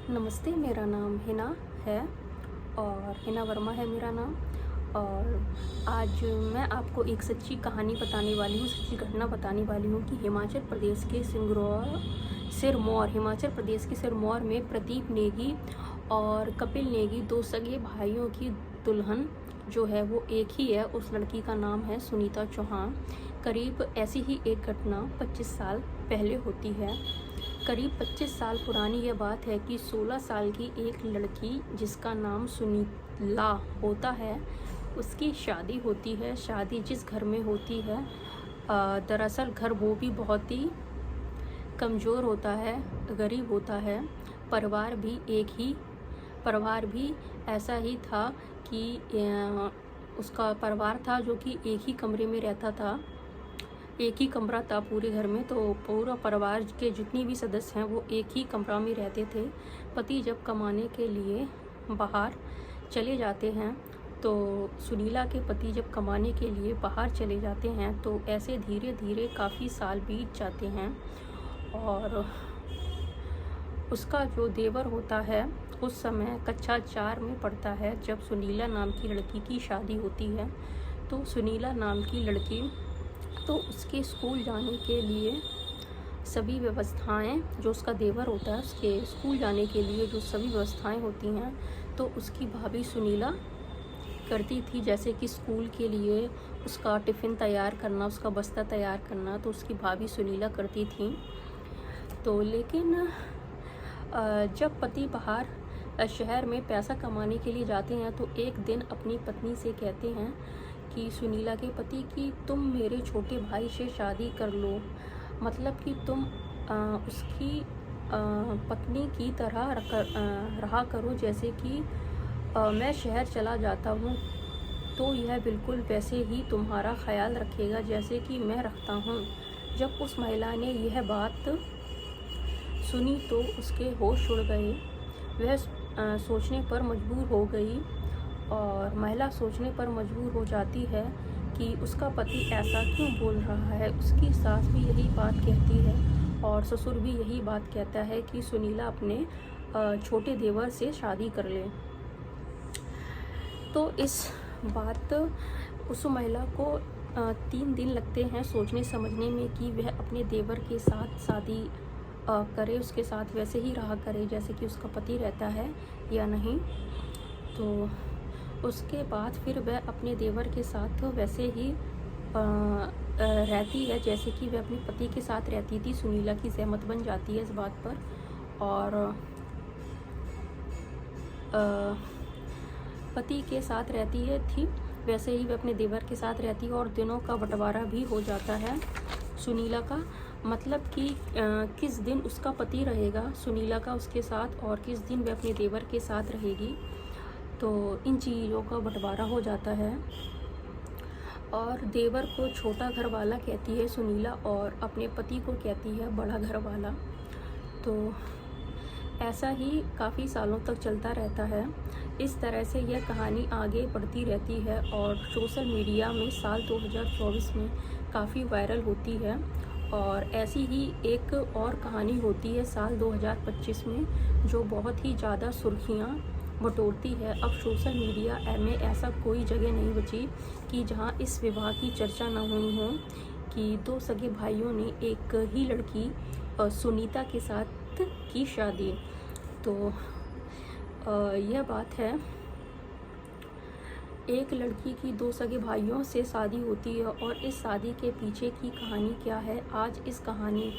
नमस्ते, मेरा नाम हिना है और हिना वर्मा है मेरा नाम। और आज मैं आपको एक सच्ची कहानी बताने वाली हूँ, सच्ची घटना बताने वाली हूँ कि हिमाचल प्रदेश के हिमाचल प्रदेश के सिरमौर में प्रदीप नेगी और कपिल नेगी, दो सगे भाइयों की दुल्हन जो है वो एक ही है। उस लड़की का नाम है सुनीता चौहान। करीब ऐसी ही एक घटना 25 साल पहले होती है। करीब 25 साल पुरानी यह बात है कि 16 साल की एक लड़की जिसका नाम सुनीला होता है, उसकी शादी होती है। शादी जिस घर में होती है, दरअसल घर वो भी बहुत ही कमज़ोर होता है, गरीब होता है। परिवार भी ऐसा ही था कि उसका परिवार था जो कि एक ही कमरे में रहता था। एक ही कमरा था पूरे घर में, तो पूरा परिवार के जितनी भी सदस्य हैं वो एक ही कमरा में रहते थे। पति जब कमाने के लिए बाहर चले जाते हैं, तो सुनीला के पति जब कमाने के लिए बाहर चले जाते हैं, तो ऐसे धीरे धीरे काफ़ी साल बीत जाते हैं। और उसका जो देवर होता है उस समय कक्षा 4 में पढ़ता है जब सुनीला नाम की लड़की की शादी होती है। तो सुनीला नाम की लड़की तो उसके स्कूल जाने के लिए सभी व्यवस्थाएं, जो उसका देवर होता है उसके स्कूल जाने के लिए जो सभी व्यवस्थाएं होती हैं, तो उसकी भाभी सुनीला करती थी। जैसे कि स्कूल के लिए उसका टिफ़िन तैयार करना, उसका बस्ता तैयार करना, तो उसकी भाभी सुनीला करती थी। तो लेकिन जब पति बाहर शहर में पैसा कमाने के लिए जाते हैं, तो एक दिन अपनी पत्नी से कहते हैं कि सुनीला के पति कि तुम मेरे छोटे भाई से शादी कर लो, मतलब कि तुम उसकी पत्नी की तरह रहा करो। जैसे कि मैं शहर चला जाता हूँ तो यह बिल्कुल वैसे ही तुम्हारा ख्याल रखेगा जैसे कि मैं रखता हूँ। जब उस महिला ने यह बात सुनी तो उसके होश उड़ गए। वह सोचने पर मजबूर हो गई, और महिला सोचने पर मजबूर हो जाती है कि उसका पति ऐसा क्यों बोल रहा है। उसकी सास भी यही बात कहती है और ससुर भी यही बात कहता है कि सुनीला अपने छोटे देवर से शादी कर ले। तो इस बात उस महिला को 3 दिन लगते हैं सोचने समझने में कि वह अपने देवर के साथ शादी करे, उसके साथ वैसे ही रहा करे जैसे कि उसका पति रहता है या नहीं। तो उसके बाद फिर वह अपने देवर के साथ वैसे ही रहती है जैसे कि वह अपने पति के साथ रहती थी। सुनीला की सहमत बन जाती है इस बात पर, और पति के साथ रहती है थी वैसे ही वह अपने देवर के साथ रहती है, और दिनों का बंटवारा भी हो जाता है सुनीला का। मतलब कि किस दिन उसका पति रहेगा सुनीला का उसके साथ, और किस दिन वह अपने देवर के साथ रहेगी। तो इन चीज़ों का बंटवारा हो जाता है। और देवर को छोटा घर वाला कहती है सुनीला, और अपने पति को कहती है बड़ा घर वाला। तो ऐसा ही काफ़ी सालों तक चलता रहता है। इस तरह से यह कहानी आगे बढ़ती रहती है और सोशल मीडिया में साल 2024 में काफ़ी वायरल होती है। और ऐसी ही एक और कहानी होती है साल 2025 में, जो बहुत ही ज़्यादा सुर्खियाँ बटोरती है। अब सोशल मीडिया में ऐसा कोई जगह नहीं बची कि जहाँ इस विवाह की चर्चा न हुई हो, कि 2 सगे भाइयों ने एक ही लड़की सुनीता के साथ की शादी। तो यह बात है, एक लड़की की 2 सगे भाइयों से शादी होती है, और इस शादी के पीछे की कहानी क्या है, आज इस कहानी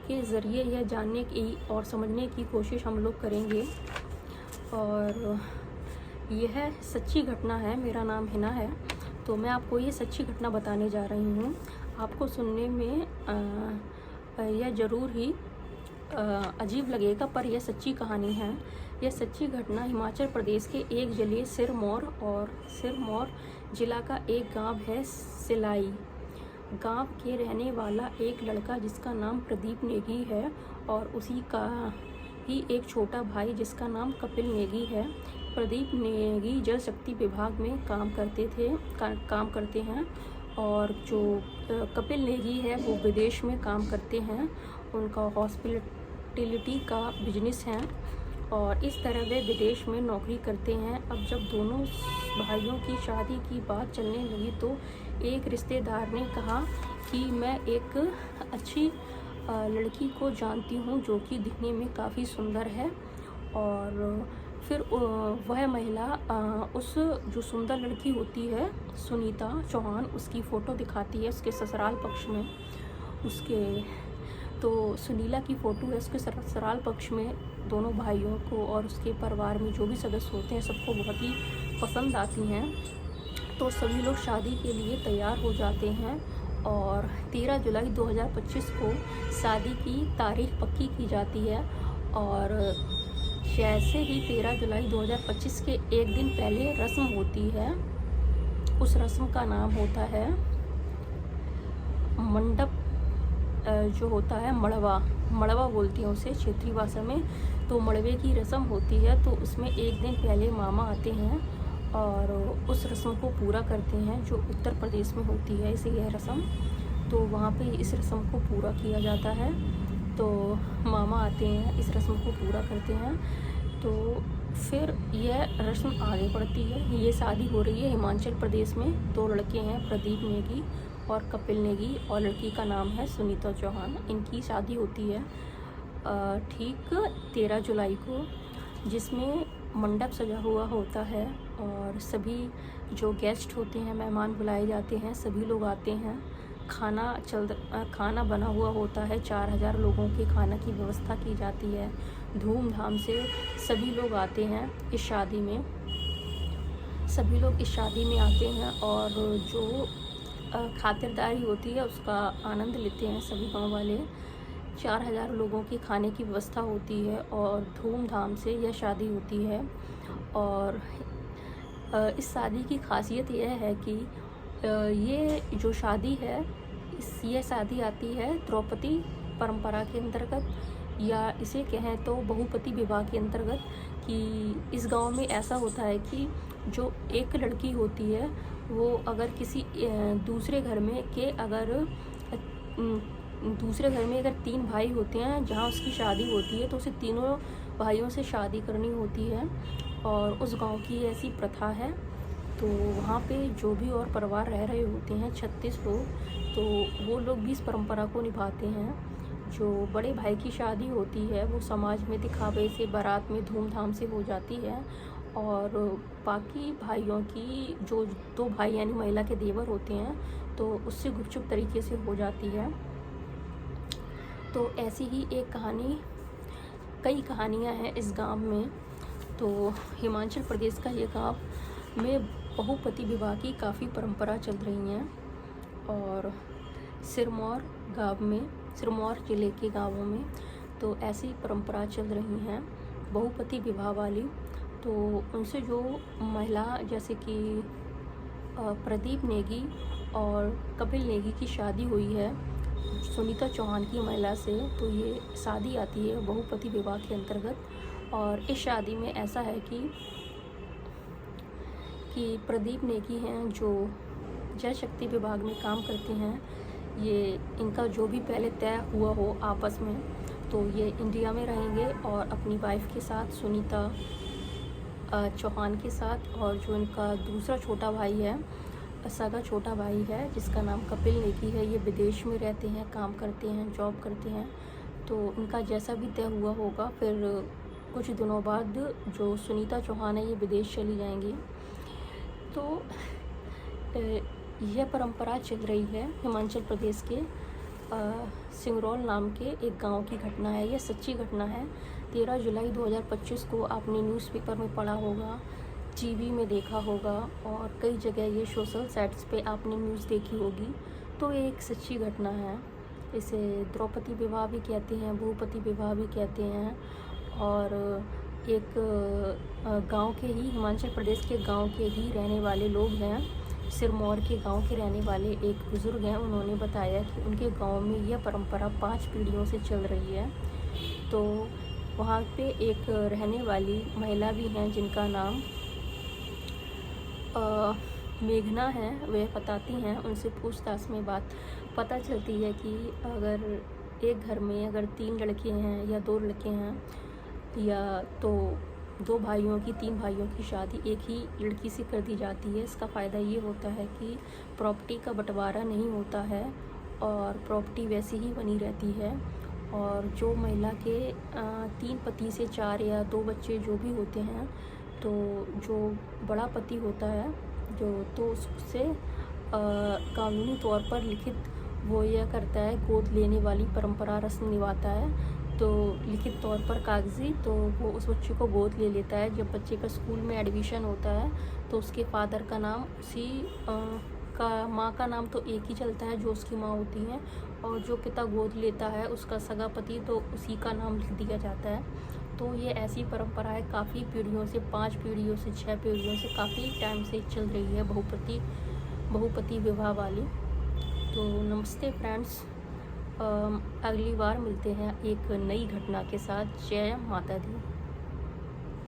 के ज़रिए यह जानने की और समझने की कोशिश हम लोग करेंगे। और यह सच्ची घटना है। मेरा नाम हिना है, तो मैं आपको ये सच्ची घटना बताने जा रही हूँ। आपको सुनने में यह ज़रूर ही अजीब लगेगा, पर यह सच्ची कहानी है। यह सच्ची घटना हिमाचल प्रदेश के एक जिले सिरमौर जिला का एक गांव है सिलाई। गांव के रहने वाला एक लड़का जिसका नाम प्रदीप नेगी है, और उसी का ही एक छोटा भाई जिसका नाम कपिल नेगी है। प्रदीप नेगी जल शक्ति विभाग में काम करते हैं, और जो कपिल नेगी है वो विदेश में काम करते हैं। उनका हॉस्पिटलिटी का बिजनेस है। और इस तरह वे विदेश में नौकरी करते हैं। अब जब दोनों भाइयों की शादी की बात चलने लगी तो एक रिश्तेदार ने कहा कि मैं एक अच्छी लड़की को जानती हूँ जो कि दिखने में काफ़ी सुंदर है। और फिर वह महिला उस जो सुंदर लड़की होती है सुनीता चौहान, उसकी फ़ोटो दिखाती है उसके ससुराल पक्ष में। उसके तो सुनीला की फ़ोटो है उसके ससुराल पक्ष में। दोनों भाइयों को और उसके परिवार में जो भी सदस्य होते हैं सबको बहुत ही पसंद आती हैं। तो सभी लोग शादी के लिए तैयार हो जाते हैं और 13 जुलाई 2025 को शादी की तारीख पक्की की जाती है। और जैसे ही 13 जुलाई 2025 के एक दिन पहले रस्म होती है, उस रस्म का नाम होता है मंडप, जो होता है मड़वा बोलती हैं उसे क्षेत्रीय भाषा में। तो मड़वे की रस्म होती है, तो उसमें एक दिन पहले मामा आते हैं और उस रस्म को पूरा करते हैं जो उत्तर प्रदेश में होती है इसे यह रस्म। तो वहाँ पे इस रस्म को पूरा किया जाता है। तो मामा आते हैं, इस रस्म को पूरा करते हैं। तो फिर यह रस्म आगे बढ़ती है। ये शादी हो रही है हिमाचल प्रदेश में। 2 लड़के हैं, प्रदीप नेगी और कपिल नेगी, और लड़की का नाम है सुनीता चौहान। इनकी शादी होती है ठीक 13 जुलाई को, जिसमें मंडप सजा हुआ होता है और सभी जो गेस्ट होते हैं, मेहमान बुलाए जाते हैं, सभी लोग आते हैं। खाना बना हुआ होता है, 4000 लोगों के खाना की व्यवस्था की जाती है। धूमधाम से सभी लोग आते हैं इस शादी में। सभी लोग इस शादी में आते हैं और जो खातिरदारी होती है उसका आनंद लेते हैं सभी गांव वाले। 4000 लोगों के खाने की व्यवस्था होती है और धूमधाम से यह शादी होती है। और इस शादी की खासियत यह है कि ये जो शादी है यह शादी आती है द्रौपदी परंपरा के अंतर्गत, या इसे कहें तो बहुपति विवाह के अंतर्गत। कि इस गांव में ऐसा होता है कि जो एक लड़की होती है वो अगर किसी दूसरे घर में अगर 3 भाई होते हैं जहां उसकी शादी होती है तो उसे तीनों भाइयों से शादी करनी होती है। और उस गांव की ऐसी प्रथा है। तो वहाँ पे जो भी और परिवार रह रहे होते हैं 36 लोग, तो वो लोग भी इस परंपरा को निभाते हैं। जो बड़े भाई की शादी होती है वो समाज में दिखावे से बारात में धूमधाम से हो जाती है, और बाकी भाइयों की जो 2 भाई यानी महिला के देवर होते हैं तो उससे गुपचुप तरीके से हो जाती है। तो ऐसी ही एक कहानी, कई कहानियाँ हैं इस गांव में। तो हिमाचल प्रदेश का ये गांव में बहुपति विवाह की काफ़ी परंपरा चल रही हैं। और सिरमौर ज़िले के गांवों में तो ऐसी परंपरा चल रही हैं बहुपति विवाह वाली। तो उनसे जो महिला जैसे कि प्रदीप नेगी और कपिल नेगी की शादी हुई है सुनीता चौहान की महिला से, तो ये शादी आती है बहुपति विवाह के अंतर्गत। और इस शादी में ऐसा है कि प्रदीप नेगी हैं जो जल शक्ति विभाग में काम करते हैं। ये इनका जो भी पहले तय हुआ हो आपस में, तो ये इंडिया में रहेंगे और अपनी वाइफ के साथ सुनीता चौहान के साथ, और जो इनका दूसरा छोटा भाई है, सगा छोटा भाई है जिसका नाम कपिल नेगी है, ये विदेश में रहते हैं, काम करते हैं, जॉब करते हैं। तो इनका जैसा भी तय हुआ होगा, फिर कुछ दिनों बाद जो सुनीता चौहान है ये विदेश चली जाएंगी। तो यह परंपरा चल रही है हिमाचल प्रदेश के सिंगरौल नाम के एक गांव की घटना है। यह सच्ची घटना है। 13 जुलाई 2025 को आपने न्यूज़पेपर में पढ़ा होगा, टीवी में देखा होगा, और कई जगह ये सोशल साइट्स पे आपने न्यूज़ देखी होगी। तो ये एक सच्ची घटना है। इसे द्रौपदी विवाह भी कहते हैं, बहुपति विवाह भी कहते हैं। और एक गांव के ही, हिमाचल प्रदेश के गांव के ही रहने वाले लोग हैं, सिरमौर के गांव के रहने वाले एक बुज़ुर्ग हैं, उन्होंने बताया कि उनके गांव में यह परंपरा 5 पीढ़ियों से चल रही है। तो वहाँ पे एक रहने वाली महिला भी हैं जिनका नाम मेघना है, वे बताती हैं, उनसे पूछताछ में बात पता चलती है कि अगर एक घर में अगर 3 लड़के हैं या 2 लड़के हैं, या तो 2 भाइयों की 3 भाइयों की शादी एक ही लड़की से कर दी जाती है। इसका फ़ायदा ये होता है कि प्रॉपर्टी का बंटवारा नहीं होता है और प्रॉपर्टी वैसे ही बनी रहती है। और जो महिला के 3 पति से 4 या 2 बच्चे जो भी होते हैं, तो जो बड़ा पति होता है तो उससे कानूनी तौर पर लिखित वो यह करता है, गोद लेने वाली परंपरा रस्म निभाता है। तो लिखित तौर पर कागज़ी तो वो उस बच्चे को गोद ले लेता है। जब बच्चे का स्कूल में एडमिशन होता है तो उसके फादर का नाम उसी का माँ का नाम तो एक ही चलता है जो उसकी माँ होती हैं, और जो पिता गोद लेता है उसका सगा पति तो उसी का नाम लिख दिया जाता है। तो ये ऐसी परंपरा है काफ़ी पीढ़ियों से, 5 पीढ़ियों से 6 पीढ़ियों से काफ़ी टाइम से चल रही है बहुपति विवाह वाली। तो नमस्ते फ्रेंड्स, अगली बार मिलते हैं एक नई घटना के साथ। जय माता दी।